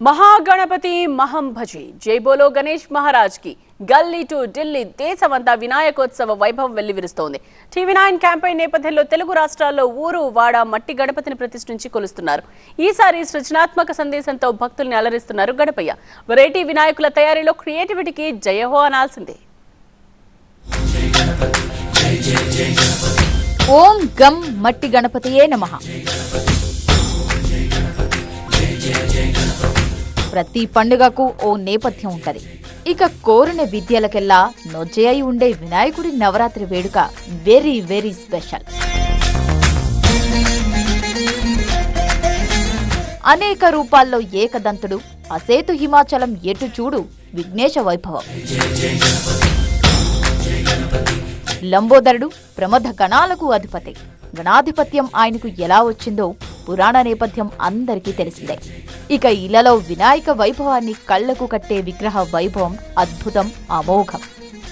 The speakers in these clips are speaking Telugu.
महागणपति महं भजे जय बोलो गणेश महाराज की గల్లీ టు ఢిల్లీ దేశమంతా వినాయకోత్సవ వైభవం వెల్లివిరుస్తోంది. టీవీ9 క్యాంపెయిన్ నేపథ్యంలో తెలుగు రాష్ట్రాల్లో ఊరు వాడ మట్టి గణపతిని ప్రతిష్ఠించి కొలుస్తున్నారు. ఈసారి సృజనాత్మక సందేశంతో భక్తుల్ని అలరిస్తున్నారు గణపయ్య. వెరైటీ వినాయకుల తయారీలో క్రియేటివిటీకి జయహో అనాల్సిందే. ఓం గం మట్టి గణపతియే నమః. ప్రతి పండుగకు ఓ నేపథ్యం ఉంటది. ఇక కోరిన విద్యలకెల్లా నొజ్జయి ఉండే వినాయకుడి నవరాత్రి వేడుక వెరీ వెరీ స్పెషల్. అనేక రూపాల్లో ఏకదంతుడు, అసేతు హిమాచలం ఎటు చూడు విఘ్నేశ వైభవం. లంబోదరుడు ప్రమథ గణాలకు అధిపతి. గణాధిపత్యం ఆయనకు ఎలా వచ్చిందో పురాణ నేపథ్యం అందరికీ తెలిసిందే. ఇక ఇళ్లలో వినాయక వైభవాన్ని కళ్లకు కట్టే విగ్రహ వైభవం అద్భుతం, అమోఘం.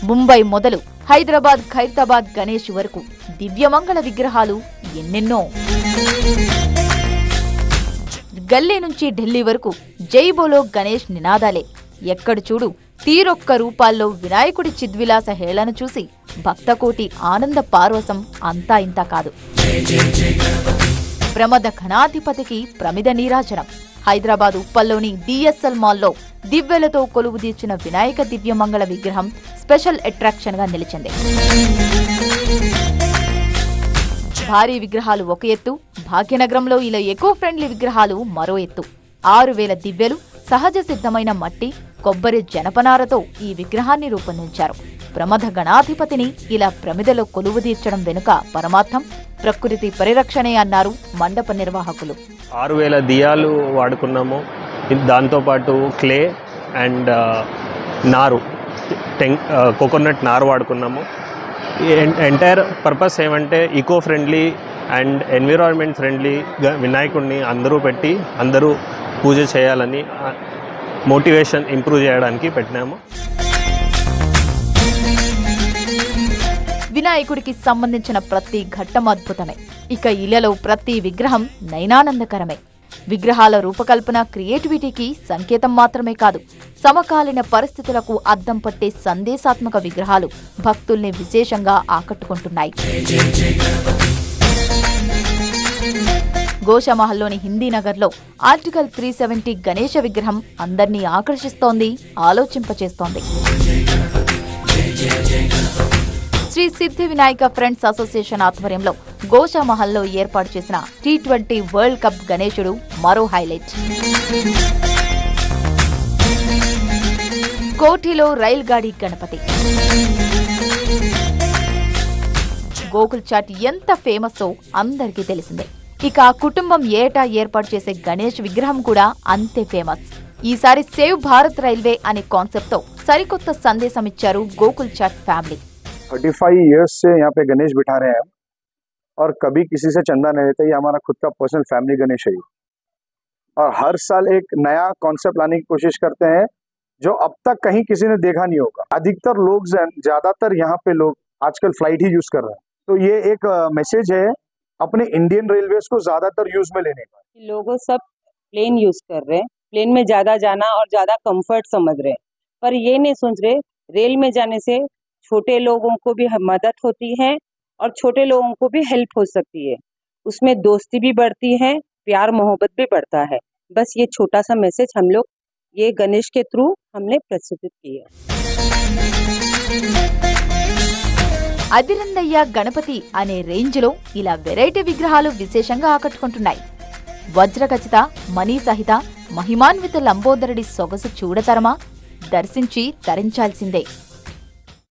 ముంబై మొదలు హైదరాబాద్, ఖైరతాబాద్ గణేష్ వరకు దివ్యమంగళ విగ్రహాలు ఎన్నెన్నో. గల్లీ నుంచి ఢిల్లీ వరకు జై బోలో గణేష్ నినాదాలే. ఎక్కడ చూడు తీరొక్క రూపాల్లో వినాయకుడి చిద్విలాస హేళను చూసి భక్తకోటి ఆనంద పార్వసం అంతా ఇంతా కాదు. ప్రమద ఘనాధిపతికి ప్రమిద నీరాజనం. హైదరాబాద్ ఉప్పల్లోని డిఎస్ఎల్ మాల్లో దివ్యలతో కొలువు తీర్చిన వినాయక దివ్యమంగళ విగ్రహం స్పెషల్ అట్రాక్షన్ గా నిలిచింది. భారీ విగ్రహాలు ఒక ఎత్తు, భాగ్యనగరంలో ఇలా ఎకో ఫ్రెండ్లీ విగ్రహాలు మరో ఎత్తు. 6000 దివ్యలు, సహజ సిద్ధమైన మట్టి, కొబ్బరి జనపనారతో ఈ విగ్రహాన్ని రూపొందించారు. ప్రమథ గణాధిపతిని ఇలా ప్రమిదలో కొలువు తీర్చడం వెనుక పరమార్థం ప్రకృతి పరిరక్షణే అన్నారు మండప నిర్వాహకులు. 6000 దియాలు వాడుకున్నాము. దాంతోపాటు క్లే అండ్ నారు, కోకోనట్ నారు వాడుకున్నాము. ఎంటైర్ పర్పస్ ఏమంటే eco friendly and environment friendly వినాయకుడిని అందరూ పెట్టి అందరూ పూజ చేయాలని మోటివేషన్ ఇంప్రూవ్ చేయడానికి పెట్టినాము. వినాయకుడికి సంబంధించిన ప్రతి ఘట్టం అద్భుతమే. ఇక ఇళ్లలో ప్రతి విగ్రహం నయనానందకరమే. విగ్రహాల రూపకల్పన క్రియేటివిటీకి సంకేతం మాత్రమే కాదు, సమకాలీన పరిస్థితులకు అద్దం పట్టే సందేశాత్మక విగ్రహాలు భక్తుల్ని విశేషంగా ఆకట్టుకుంటున్నాయి. గోషామహల్లోని హిందీనగర్లో ఆర్టికల్ 370 గణేశ విగ్రహం అందర్నీ ఆకర్షిస్తోంది, ఆలోచింపచేస్తోంది. శ్రీ సిద్ధి వినాయక ఫ్రెండ్స్ అసోసియేషన్ ఆధ్వర్యంలో గోషామహల్లో ఏర్పాటు చేసిన T20 వరల్డ్ కప్ గణేశుడు మరో హైలైట్. కోఠిలో రైల్ గాడి గణపతి. గోకుల్ చాట్ ఎంత ఫేమస్సో అందరికీ తెలిసిందే. ఇక ఆ కుటుంబం ఏటా ఏర్పాటు చేసే గణేష్ విగ్రహం కూడా అంతే ఫేమస్. ఈసారి సేవ్ భారత్ రైల్వే అనే కాన్సెప్ట్ తో సరికొత్త సందేశం ఇచ్చారు గోకుల్ చాట్ ఫ్యామిలీ. 35 इयर्स से यहाँ पे गणेश बिठा रहे हैं और कभी किसी से चंदा नहीं लेते. ये हमारा खुद का पर्सनल फैमिली गणेश है और हर साल एक नया कॉन्सेप्ट लाने की कोशिश करते हैं जो अब तक कहीं किसी ने देखा नहीं होगा. अधिकतर लोग ज्यादातर यहाँ पे लोग आजकल फ्लाइट ही यूज कर रहे हैं, तो ये एक मैसेज है अपने इंडियन रेलवेज को ज्यादातर यूज में लेने का. लोगों सब प्लेन यूज कर रहे हैं, प्लेन में ज्यादा जाना और ज्यादा कंफर्ट समझ रहे हैं, पर ये नहीं सोच रहे रेल में जाने से छोटे लोगों को भी मदद होती है और छोटे लोगों को भी हेल्प हो सकती है. उसमें दोस्ती भी बढ़ती है, प्यार मोहब्बत भी बढ़ता है. बस ये छोटा सा मैसेज हम लोग ये गणेश के थ्रू हमने प्रस्तुत किया. అదిరందయ్య గణపతి అనే రేంజ్ లో ఇలా వెరైటీ విగ్రహాలు విశేషంగా ఆకట్టుకుంటున్నాయి. వజ్రఖచిత, మణి సహిత మహిమాన్విత లంబోదరుడి సొగసు చూడతరమా? దర్శించి తరించాల్సిందే.